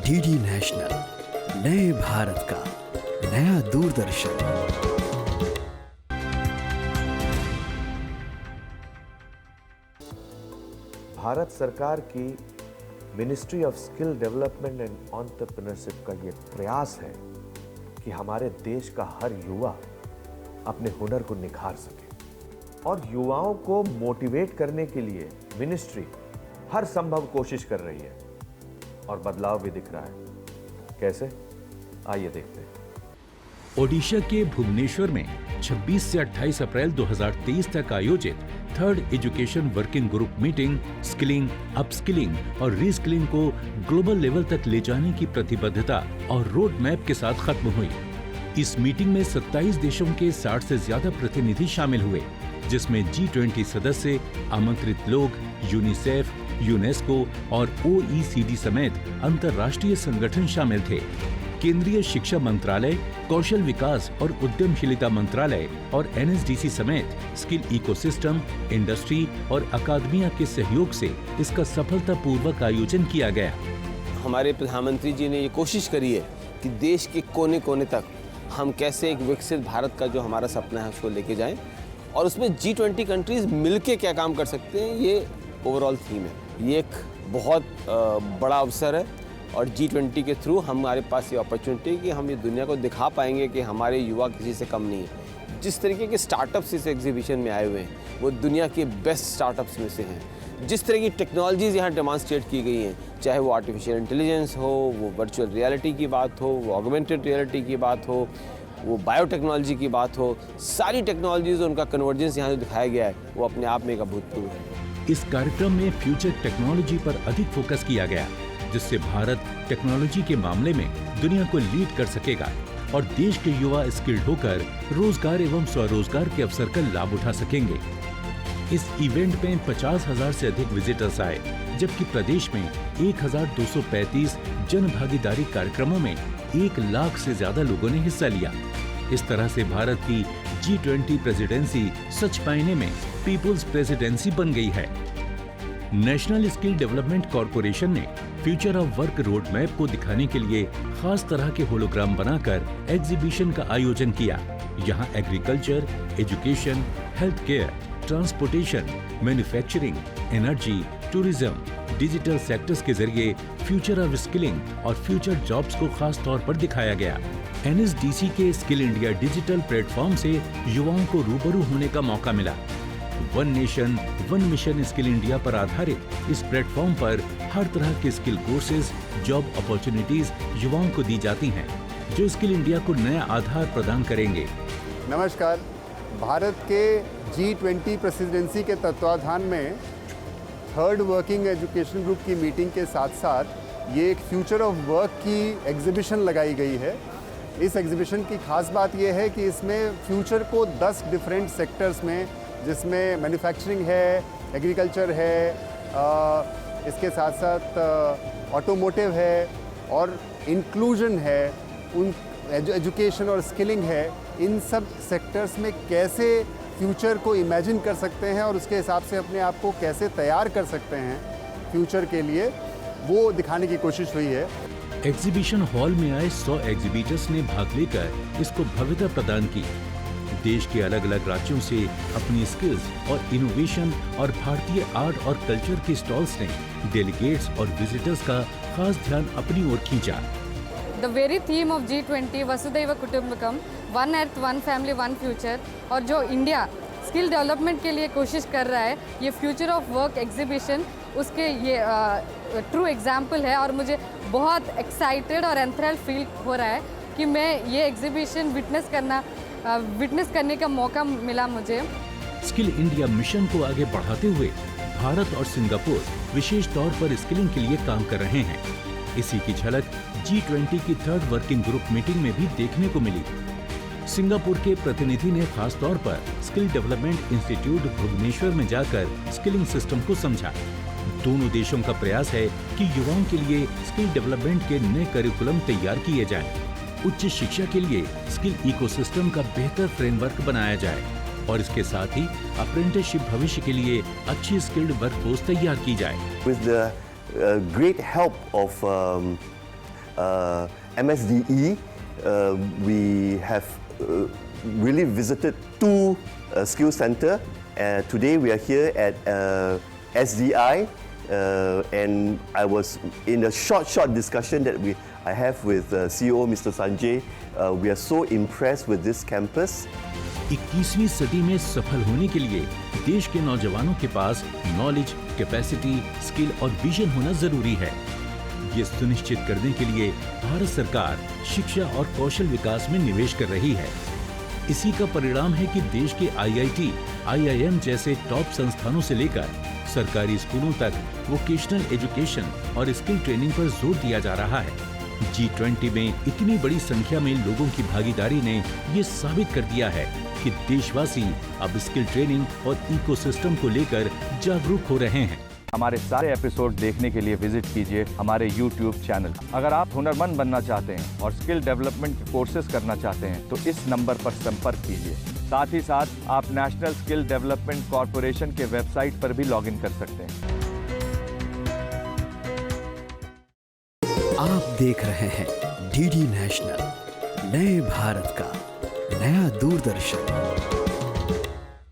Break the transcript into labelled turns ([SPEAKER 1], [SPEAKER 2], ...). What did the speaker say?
[SPEAKER 1] DD national, नए भारत का नया दूरदर्शन।
[SPEAKER 2] भारत सरकार की ministry of skill development and entrepreneurship का ये प्रयास है कि हमारे देश का हर युवा अपने हुनर को निखार सके, और युवाओं को मोटिवेट करने के लिए मिनिस्ट्री हर संभव कोशिश कर रही है और बदलाव भी दिख रहा है। कैसे? आइए देखते हैं।
[SPEAKER 3] ओडिशा के भुवनेश्वर में 26 से 28 अप्रैल 2023 तक आयोजित third education working group meeting skilling, upskilling और रीस्किलिंग को ग्लोबल लेवल तक ले जाने की प्रतिबद्धता और रोड मैप के साथ खत्म हुई। इस मीटिंग में 27 देशों के 60 से ज्यादा प्रतिनिधि शामिल हुए, जिसमें G20 सदस्य, आमंत्रित लोग, यूनिसेफ, यूनेस्को और OECD समेत अंतर्राष्ट्रीय संगठन शामिल थे। केंद्रीय शिक्षा मंत्रालय, कौशल विकास और उद्यमशीलता मंत्रालय और NSDC समेत स्किल इकोसिस्टम, इंडस्ट्री और अकादमिया के सहयोग से इसका सफलतापूर्वक आयोजन किया गया।
[SPEAKER 4] हमारे प्रधानमंत्री जी ने ये कोशिश करी है कि देश के कोने कोने तक हम कैसे एक विकसित भारत का जो हमारा सपना है उसको लेके जाएं, और उसमें G20 कंट्रीज मिलके क्या काम कर सकते हैं, ये ओवरऑल थीम है। ये एक बहुत बड़ा अवसर है और G20 के थ्रू हमारे पास ये अपॉर्चुनिटी है कि हम ये दुनिया को दिखा पाएंगे कि हमारे युवा किसी से कम नहीं है। जिस तरीके के स्टार्टअप्स इस एग्जीबिशन में आए हुए हैं वो दुनिया के बेस्ट स्टार्टअप्स में से हैं। जिस तरह की टेक्नोलॉजीज़ यहाँ डेमॉन्स्ट्रेट की गई हैं, चाहे वो आर्टिफिशियल इंटेलिजेंस हो, वो वर्चुअल रियलिटी की बात हो, वो ऑगमेंटेड रियलिटी की बात हो, वो बायोटेक्नोलॉजी की बात हो, सारी टेक्नोलॉजीज़ उनका कन्वर्जेंस यहाँ जो दिखाया गया है वो अपने आप में एक अभूतपूर्व है।
[SPEAKER 3] इस कार्यक्रम में फ्यूचर टेक्नोलॉजी पर अधिक फोकस किया गया, जिससे भारत टेक्नोलॉजी के मामले में दुनिया को लीड कर सकेगा और देश के युवा स्किल्ड होकर रोजगार एवं स्वरोजगार के अवसर का लाभ उठा सकेंगे। इस इवेंट में 50,000 से अधिक विजिटर्स आए, जबकि प्रदेश में 1,235 जन भागीदारी कार्यक्रमों में 1 लाख से ज्यादा लोगों ने हिस्सा लिया। इस तरह से भारत की G20 प्रेसिडेंसी सच मायने में पीपुल्स प्रेसिडेंसी बन गई है। नेशनल स्किल डेवलपमेंट कॉरपोरेशन ने future of work road map को दिखाने के लिए खास तरह के होलोग्राम बनाकर एग्जीबिशन का आयोजन किया। यहाँ agriculture, education, health care, transportation, manufacturing, energy, tourism, digital sectors के जरिए फ्यूचर ऑफ स्किलिंग और फ्यूचर जॉब्स को खास तौर पर दिखाया गया। NSDC के स्किल इंडिया डिजिटल प्लेटफॉर्म से युवाओं को रूबरू होने का मौका मिला। One nation one mission skill India पर आधारित इस प्लेटफॉर्म पर हर तरह के स्किल कोर्सेज, जॉब अपॉर्चुनिटीज युवाओं को दी जाती हैं, जो स्किल इंडिया को नया आधार प्रदान करेंगे।
[SPEAKER 5] नमस्कार। भारत के G20 प्रेसिडेंसी के तत्वाधान में थर्ड वर्किंग एजुकेशन ग्रुप की मीटिंग के साथ साथ ये एक फ्यूचर ऑफ वर्क की एग्जीबिशन लगाई गई है। इस एग्जीबिशन की खास बात यह है कि इसमें फ्यूचर को 10 डिफरेंट सेक्टर्स में, जिसमें मैन्युफैक्चरिंग है, एग्रीकल्चर है, इसके साथ साथ ऑटोमोटिव है और इंक्लूजन है, उन एजुकेशन और स्किलिंग है, इन सब सेक्टर्स में कैसे फ्यूचर को इमेजिन कर सकते हैं और उसके हिसाब से अपने आप को कैसे तैयार कर सकते हैं फ्यूचर के लिए, वो दिखाने की कोशिश हुई है।
[SPEAKER 3] एग्जीबिशन हॉल में आए 100 एग्जीबिटर्स ने भाग लेकर इसको भव्यता प्रदान की। देश के अलग अलग राज्यों से अपनी स्किल्स और इनोवेशन और भारतीय आर्ट और कल्चर के स्टॉल्स ने डेलीगेट्स और विजिटर्स का खास ध्यान अपनी ओर खींचा।
[SPEAKER 6] The very theme of G20 वसुधैव कुटुंबकम, one earth, one family, one future, और जो इंडिया स्किल डेवलपमेंट के लिए कोशिश कर रहा है, ये फ्यूचर ऑफ वर्क एग्जीबिशन उसके ये ट्रू एग्जाम्पल है। और मुझे बहुत एक्साइटेड और एंथ्रल्ड फील हो रहा है कि मैं ये एग्जीबिशन विटनेस करने का मौका मिला मुझे।
[SPEAKER 3] स्किल इंडिया मिशन को आगे बढ़ाते हुए भारत और सिंगापुर विशेष तौर पर स्किलिंग के लिए काम कर रहे हैं। इसी की झलक G20 की थर्ड वर्किंग ग्रुप मीटिंग में भी देखने को मिली। सिंगापुर के प्रतिनिधि ने खास तौर पर स्किल डेवलपमेंट इंस्टीट्यूट भुवनेश्वर में जाकर स्किलिंग सिस्टम को समझा। दोनों देशों का प्रयास है कि युवाओं के लिए स्किल डेवलपमेंट के नए करिकुलम तैयार किए जाएं, उच्च शिक्षा के लिए स्किल इकोसिस्टम का बेहतर फ्रेमवर्क बनाया जाए और इसके साथ ही अप्रेंटिसशिप भविष्य के लिए अच्छी स्किल्ड वर्कफोर्स तैयार की जाए।
[SPEAKER 7] With the great help of MSDE, we have really visited two skill center. Today we are here at SDI, and I was in a short discussion that I have with CEO Mr. Sanjay. We are so impressed with this campus.
[SPEAKER 3] 21वीं सदी में सफल होने के लिए देश के नौजवानों के पास नॉलेज, कैपेसिटी, स्किल और विजन होना जरूरी है। ये सुनिश्चित करने के लिए भारत सरकार शिक्षा और कौशल विकास में निवेश कर रही है। इसी का परिणाम है कि देश के IIT, IIM जैसे टॉप संस्थानों से लेकर सरकारी स्कूलों तक वोकेशनल एजुकेशन और स्किल ट्रेनिंग पर जोर दिया जा रहा है। G20 में इतनी बड़ी संख्या में लोगों की भागीदारी ने ये साबित कर दिया है कि देशवासी अब स्किल ट्रेनिंग और इकोसिस्टम को लेकर जागरूक हो रहे हैं।
[SPEAKER 8] हमारे सारे एपिसोड देखने के लिए विजिट कीजिए हमारे YouTube चैनल। अगर आप हुनरमंद बनना चाहते हैं और स्किल डेवलपमेंट के कोर्सेज करना चाहते हैं तो इस नंबर पर संपर्क कीजिए। साथ ही साथ आप नेशनल स्किल डेवलपमेंट कॉरपोरेशन के वेबसाइट पर भी लॉगिन कर सकते हैं।
[SPEAKER 1] आप देख रहे हैं DD नेशनल, नए भारत का नया दूरदर्शन।